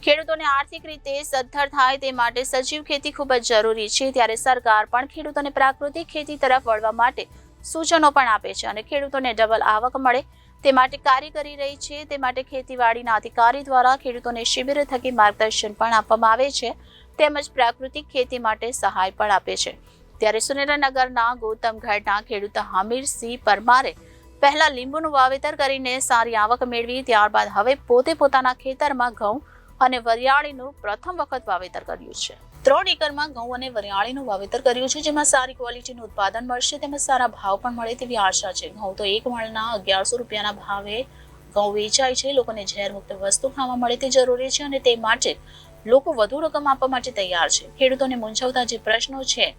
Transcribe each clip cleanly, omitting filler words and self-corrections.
ખેડૂતોને આર્થિક રીતે સદ્ધર થાય તે માટે સજીવ ખેતી ખૂબ જ જરૂરી છે। ત્યારે સરકાર પણ ખેડૂતોને પ્રાકૃતિક ખેતી તરફ વળવા માટે સૂચનો પણ આપે છે અને ખેડૂતોને ડબલ આવક મળે તે માટે કાર્ય કરી રહી છે। તે માટે ખેતીવાડીના અધિકારી દ્વારા ખેડૂતોને શિબિર થકી માર્ગદર્શન પણ આપવામાં આવે છે તેમજ પ્રાકૃતિક ખેતી માટે સહાય પણ આપે છે। ત્યારે સુરેન્દ્રનગરના ગૌતમગઢના ખેડૂત હમીરસિંહ પરમારે પહેલા લીંબુનું વાવેતર કરીને સારી આવક મેળવી, ત્યારબાદ હવે પોતે પોતાના ખેતરમાં ઘઉં અને વરિયાળીનું પ્રથમ વખત વાવેતર કર્યું છે। 3 એકરમાં ઘઉં અને વરિયાળીનું વાવેતર કર્યું છે, જેમાં સારી ક્વોલિટીનું ઉત્પાદન મળશે તેમજ સારા ભાવ પણ મળે તેવી આશા છે। ઘઉં તો એક મણના 1100 રૂપિયાના ભાવે ઘઉં વેચાય છે। લોકોને ઝેરમુક્ત વસ્તુ ખાવા મળે તે જરૂરી છે અને તે માટે લોકો વધુ રકમ આપવા માટે તૈયાર છે। ખેડૂતોને મૂંઝવતા જે પ્રશ્નો છે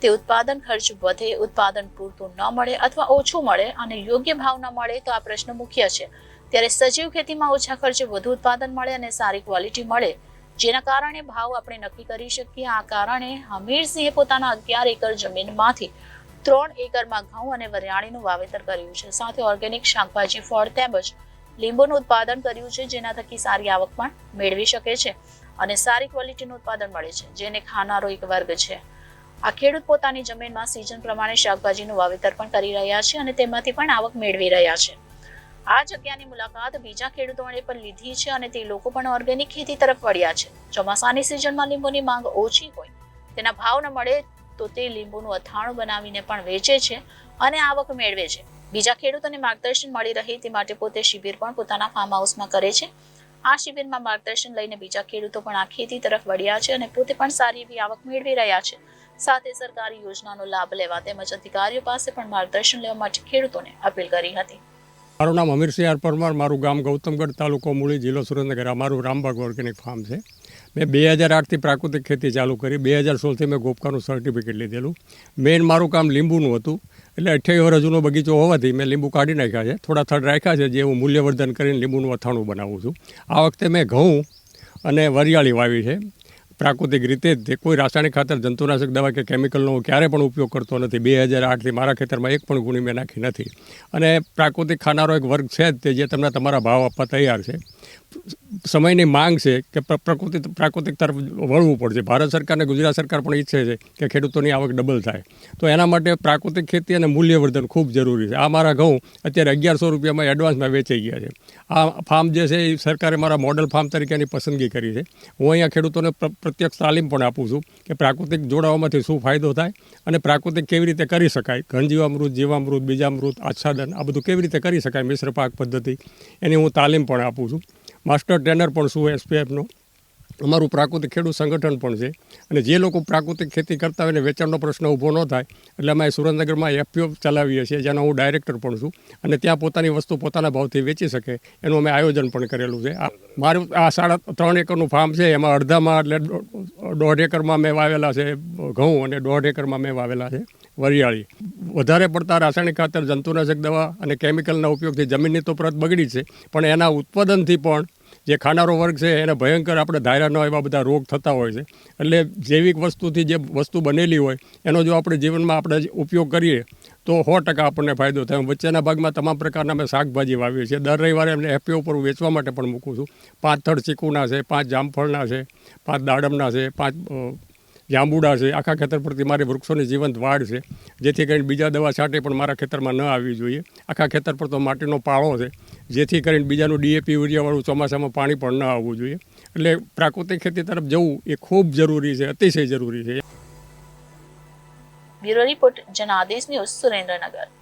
તે ઉત્પાદન ખર્ચ વધે, ઉત્પાદન પૂરતું ન મળે અથવા ઓછું મળે અને યોગ્ય ભાવ ન મળે તો આ પ્રશ્ન મુખ્ય છે। ત્યારે સજીવ ખેતીમાં ઓછા ખર્ચે વધુ ઉત્પાદન મળે અને સારી ક્વોલિટી મળે, જેના કારણે ભાવ આપણે નક્કી કરી શકીએ। આ કારણે હમીરસિંહે પોતાના 11 એકર જમીનમાંથી 3 એકરમાં ઘઉં અને વરિયાળીનું વાવેતર કર્યું છે, સાથે ઓર્ગેનિક શાકભાજી, ફળ તેમજ લીંબુનું ઉત્પાદન કર્યું છે, જેના થકી સારી આવક પણ મેળવી શકે છે અને સારી ક્વોલિટીનું ઉત્પાદન મળે છે, જેને ખાનારો એક વર્ગ છે। આ ખેડૂત પોતાની જમીનમાં સિઝન પ્રમાણે શાકભાજીનું વાવેતર પણ કરી રહ્યા છે અને તેમાંથી પણ આવક મેળવી રહ્યા છે। આ જગ્યાની મુલાકાત બીજા ખેડૂતોએ પણ લીધી છે અને તે લોકો પણ ઓર્ગેનિક ખેતી તરફ વળ્યા છે। ચોમાસાની સિઝનમાં લીંબુની માંગ ઓછી હોય, તેના ભાવ ન મળે તો તે લીંબુનું અથાણું બનાવીને પણ વેચે છે અને આવક મેળવે છે। બીજા ખેડૂતોને માર્ગદર્શન મળી રહે તે માટે પોતે શિબિર પણ પોતાના ફાર્મ હાઉસમાં કરે છે। આ શિબિરમાં માર્ગદર્શન લઈને બીજા ખેડૂતો પણ આ ખેતી તરફ વળ્યા છે અને પોતે પણ સારી એવી આવક મેળવી રહ્યા છે। સાથે સરકારી યોજનાનો લાભ લેવા તેમજ અધિકારીઓ પાસે પણ માર્ગદર્શન લેવા માટે ખેડૂતોને અપીલ કરી હતી। મારું નામ હમીરસિંહ પરમાર, મારું ગામ ગૌતમગઢ, તાલુકો મૂળી, જિલ્લો સુરેન્દ્રનગર। મારું રામબાગ ઓર્ગેનિક ફાર્મ છે। મેં 2008થી પ્રાકૃતિક ખેતી ચાલુ કરી। 2016થી મેં ગોપકાનું સર્ટિફિકેટ લીધેલું। મેઇન મારું કામ લીંબુનું હતું, એટલે 28 વર્ષ જૂનો બગીચો હોવાથી મેં લીંબુ કાઢી નાખ્યા છે, થોડા થડ રાખ્યા છે, જે હું મૂલ્યવર્ધન કરીને લીંબુનું અથાણું બનાવું છું। આ વખતે મેં ઘઉં અને વરિયાળી વાવી છે પ્રાકૃતિક રીતે જ। કોઈ રાસાયણિક ખાતર, જંતુનાશક દવા કે કેમિકલનો ક્યારેય પણ ઉપયોગ કરતો નથી। 2008થી મારા ખેતરમાં એક પણ ગુણી મેં નાખી નથી અને પ્રાકૃતિક ખાનારો એક વર્ગ છે જ તે જે તમને તમારા ભાવ આપવા તૈયાર છે। સમયની માંગ છે કે પ્રાકૃતિક તરફ વળવું પડશે। ભારત સરકાર અને ગુજરાત સરકાર પણ ઈચ્છે છે કે ખેડૂતોની આવક ડબલ થાય, તો એના માટે પ્રાકૃતિક ખેતી અને મૂલ્યવર્ધન ખૂબ જરૂરી છે। આ મારા ઘઉં અત્યારે 1100 રૂપિયામાં એડવાન્સમાં વેચાઈ ગયા છે। આ ફાર્મ જે છે એ સરકારે મારા મોડલ ફાર્મ તરીકેની પસંદગી કરી છે। હું અહીંયા ખેડૂતોને પ્રત્યક્ષ તાલીમ પણ આપું છું કે પ્રાકૃતિક જોડાવામાંથી શું ફાયદો થાય અને પ્રાકૃતિક કેવી રીતે કરી શકાય, ઘનજીવામૃત, જીવામૃત, બીજામૃત, આચ્છાદન આ બધું કેવી રીતે કરી શકાય, મિશ્ર પાક પદ્ધતિ, એની હું તાલીમ પણ આપું છું। માસ્ટર ટ્રેનર પણ છું SPFનો। અમારું પ્રાકૃતિક ખેડૂત સંગઠન પણ છે અને જે લોકો પ્રાકૃતિક ખેતી કરતા હોય ને વેચાણનો પ્રશ્ન ઊભો ન થાય એટલે અમે સુરેન્દ્રનગરમાં FPO ચલાવીએ છીએ, જેનો હું ડાયરેક્ટર પણ છું અને ત્યાં પોતાની વસ્તુ પોતાના ભાવથી વેચી શકે એનું અમે આયોજન પણ કરેલું છે। મારું આ 3.5 એકરનું ફાર્મ છે, એમાં અડધામાં એટલે 1.5 એકરમાં મેં વાવેલા છે ઘઉં અને 1.5 એકરમાં મેં વાવેલા છે વરિયાળી। વધારે પડતા રાસાયણિક ખાતર, જંતુનાશક દવા અને કેમિકલના ઉપયોગથી જમીનની તો પ્રત બગડી છે, પણ એના ઉત્પાદનથી પણ જે ખાનારો વર્ગ છે એને ભયંકર આપણે ધાર્યા ન એવા બધા રોગ થતા હોય છે। એટલે જૈવિક વસ્તુથી જે વસ્તુ બનેલી હોય એનો જો આપણે જીવનમાં આપણે ઉપયોગ કરીએ તો 100% આપણને ફાયદો થાય। વચ્ચેના ભાગમાં તમામ પ્રકારના અમે શાકભાજી વાવીએ છીએ। દર રવિવારે એમને FPO ઉપર વેચવા માટે પણ મૂકું છું। 5 થડ ચીકુના છે, 5 જામફળના છે, 5 દાડમના છે, 5 જાંબુડા છે। આખા ખેતર પરથી મારી વૃક્ષોની જીવંત વાડ છે, જેથી કરીને બીજા દવા છાંટે પણ મારા ખેતરમાં ન આવવી જોઈએ। આખા ખેતર પર તો માટીનો પાળો છે, જેથી કરીને બીજાનું DAP યુરિયાવાળું ચોમાસામાં પાણી પણ ન આવવું જોઈએ। એટલે પ્રાકૃતિક ખેતી તરફ જવું એ ખૂબ જરૂરી છે, અતિશય જરૂરી છે। Bureau report, Janadesh news, Surendranagar.